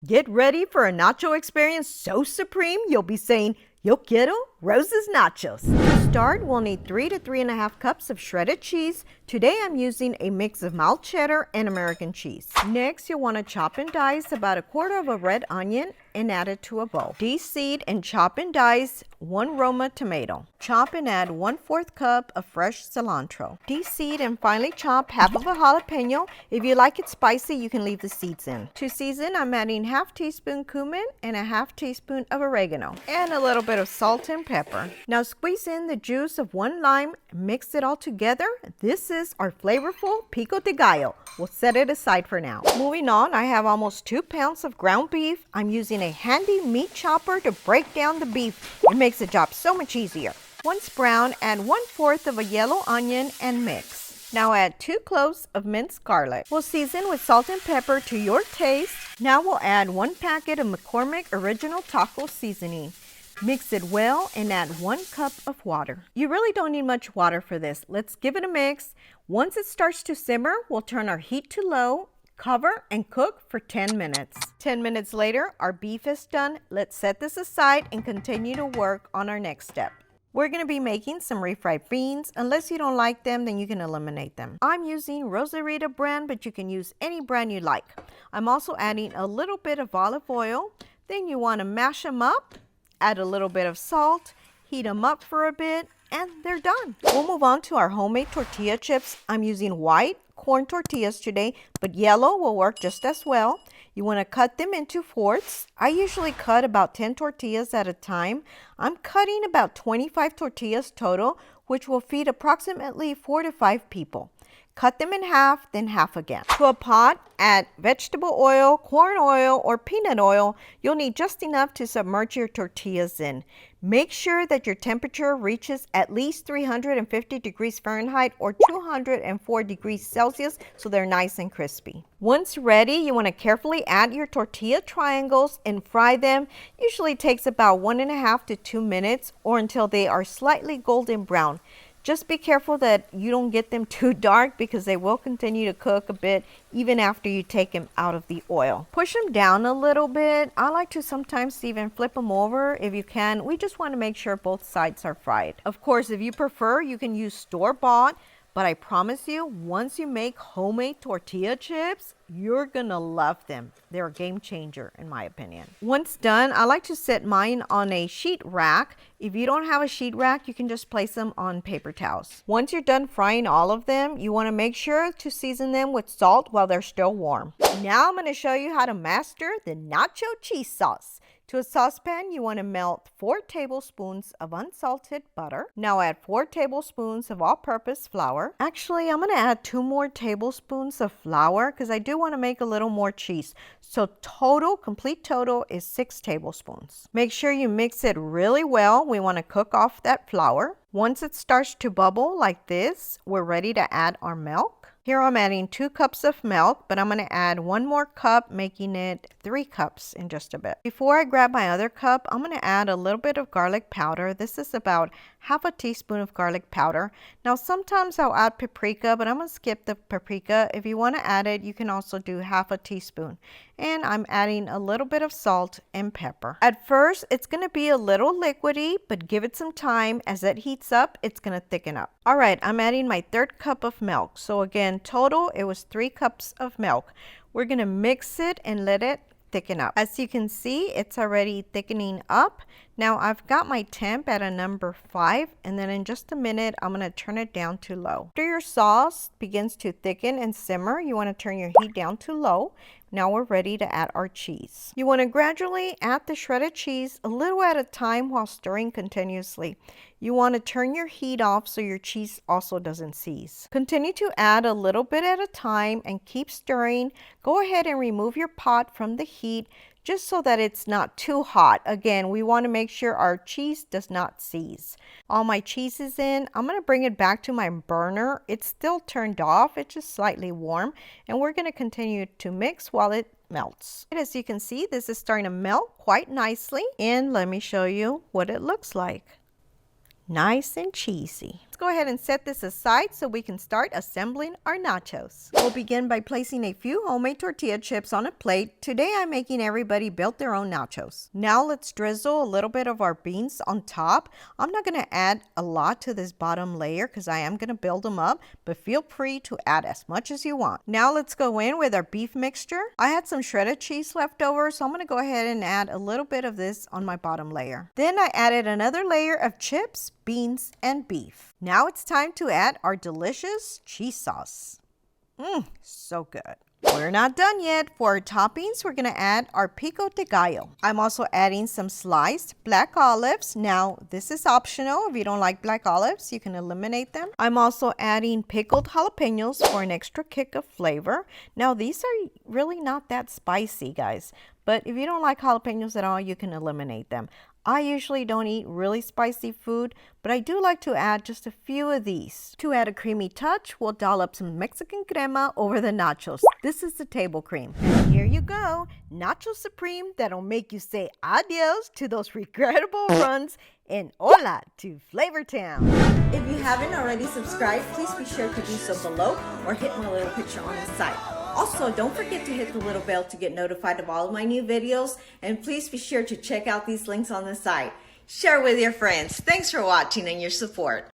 Get ready for a nacho experience so supreme you'll be saying, "Yo quiero Rose's Nachos." To start, we'll need 3 to 3.5 cups of shredded cheese. Today I'm using a mix of mild cheddar and American cheese. Next, you'll want to chop and dice about 1/4 of a red onion and add it to a bowl. Deseed and chop and dice 1 Roma tomato. Chop and add 1/4 cup of fresh cilantro. Deseed and finely chop half of a jalapeno. If you like it spicy, you can leave the seeds in. To season, I'm adding 1/2 teaspoon cumin and 1/2 teaspoon of oregano and a little bit of salt and pepper. Now squeeze in the juice of 1 lime, mix it all together. This is our flavorful pico de gallo. We'll set it aside for now. Moving on, I have almost 2 pounds of ground beef. I'm using a handy meat chopper to break down the beef. It makes the job so much easier. Once brown, add 1/4 of a yellow onion and mix. Now add 2 cloves of minced garlic. We'll season with salt and pepper to your taste. Now we'll add 1 packet of McCormick Original Taco Seasoning. Mix it well and add 1 cup of water. You really don't need much water for this. Let's give it a mix. Once it starts to simmer, we'll turn our heat to low, cover, and cook for 10 minutes. 10 minutes later, our beef is done. Let's set this aside and continue to work on our next step. We're going to be making some refried beans. Unless you don't like them, then you can eliminate them. I'm using Rosarita brand, but you can use any brand you like. I'm also adding a little bit of olive oil. Then you want to mash them up, add a little bit of salt, heat them up for a bit, and they're done. We'll move on to our homemade tortilla chips. I'm using white corn tortillas today, but yellow will work just as well. You want to cut them into fourths. I usually cut about 10 tortillas at a time. I'm cutting about 25 tortillas total, which will feed approximately 4 to 5 people. Cut them in half, then half again. To a pot, add vegetable oil, corn oil, or peanut oil. You'll need just enough to submerge your tortillas in. Make sure that your temperature reaches at least 350 degrees Fahrenheit or 204 degrees Celsius so they're nice and crispy. Once ready, you want to carefully add your tortilla triangles and fry them. Usually takes about 1.5 to 2 minutes or until they are slightly golden brown. Just be careful that you don't get them too dark because they will continue to cook a bit even after you take them out of the oil. Push them down a little bit. I like to sometimes even flip them over if you can. We just want to make sure both sides are fried. Of course, if you prefer, you can use store-bought. But I promise you, once you make homemade tortilla chips, you're gonna love them. They're a game changer in my opinion. Once done, I like to set mine on a sheet rack. If you don't have a sheet rack, you can just place them on paper towels. Once you're done frying all of them, you wanna make sure to season them with salt while they're still warm. Now I'm gonna show you how to master the nacho cheese sauce. To a saucepan, you want to melt 4 tablespoons of unsalted butter. Now add 4 tablespoons of all-purpose flour. Actually, I'm going to add 2 more tablespoons of flour because I do want to make a little more cheese. So complete total is 6 tablespoons. Make sure you mix it really well. We want to cook off that flour. Once it starts to bubble like this, we're ready to add our milk. Here I'm adding 2 cups of milk, but I'm going to add 1 more cup, making it 3 cups in just a bit. Before I grab my other cup, I'm going to add a little bit of garlic powder. This is about 1/2 teaspoon of garlic powder. Now sometimes I'll add paprika, but I'm going to skip the paprika. If you want to add it, you can also do 1/2 teaspoon. And I'm adding a little bit of salt and pepper. At first, it's going to be a little liquidy, but give it some time. As it heats up, it's going to thicken up. All right, I'm adding my 3rd cup of milk. So again, total, it was 3 cups of milk. We're going to mix it and let it thicken up. As you can see, it's already thickening up. Now I've got my temp at a number 5, and then in just a minute, I'm going to turn it down to low. After your sauce begins to thicken and simmer, you want to turn your heat down to low. Now we're ready to add our cheese. You want to gradually add the shredded cheese a little at a time while stirring continuously. You want to turn your heat off so your cheese also doesn't seize. Continue to add a little bit at a time and keep stirring. Go ahead and remove your pot from the heat just so that it's not too hot. Again, we want to make sure our cheese does not seize. All my cheese is in. I'm going to bring it back to my burner. It's still turned off. It's just slightly warm. And we're going to continue to mix while it melts. And as you can see, this is starting to melt quite nicely. And let me show you what it looks like. Nice and cheesy. let's go ahead and set this aside so we can start assembling our nachos. We'll begin by placing a few homemade tortilla chips on a plate. Today I'm making everybody build their own nachos. Now let's drizzle a little bit of our beans on top. I'm not going to add a lot to this bottom layer because I am going to build them up, but feel free to add as much as you want. Now let's go in with our beef mixture. I had some shredded cheese left over, so I'm going to go ahead and add a little bit of this on my bottom layer. Then I added another layer of chips, beans, and beef. Now it's time to add our delicious cheese sauce. So good. We're not done yet. For our toppings, we're going to add our pico de gallo. I'm also adding some sliced black olives. Now, this is optional. If you don't like black olives, you can eliminate them. I'm also adding pickled jalapenos for an extra kick of flavor. Now, these are really not that spicy, guys. But if you don't like jalapenos at all, you can eliminate them. I usually don't eat really spicy food, but I do like to add just a few of these. To add a creamy touch, we'll dollop some Mexican crema over the nachos. This is the table cream. And here you go, Nacho Supreme that'll make you say adios to those regrettable runs and hola to Flavor Town. If you haven't already subscribed, please be sure to do so below or hit my little picture on the side. Also, don't forget to hit the little bell to get notified of all of my new videos, and please be sure to check out these links on the side. Share with your friends. Thanks for watching and your support.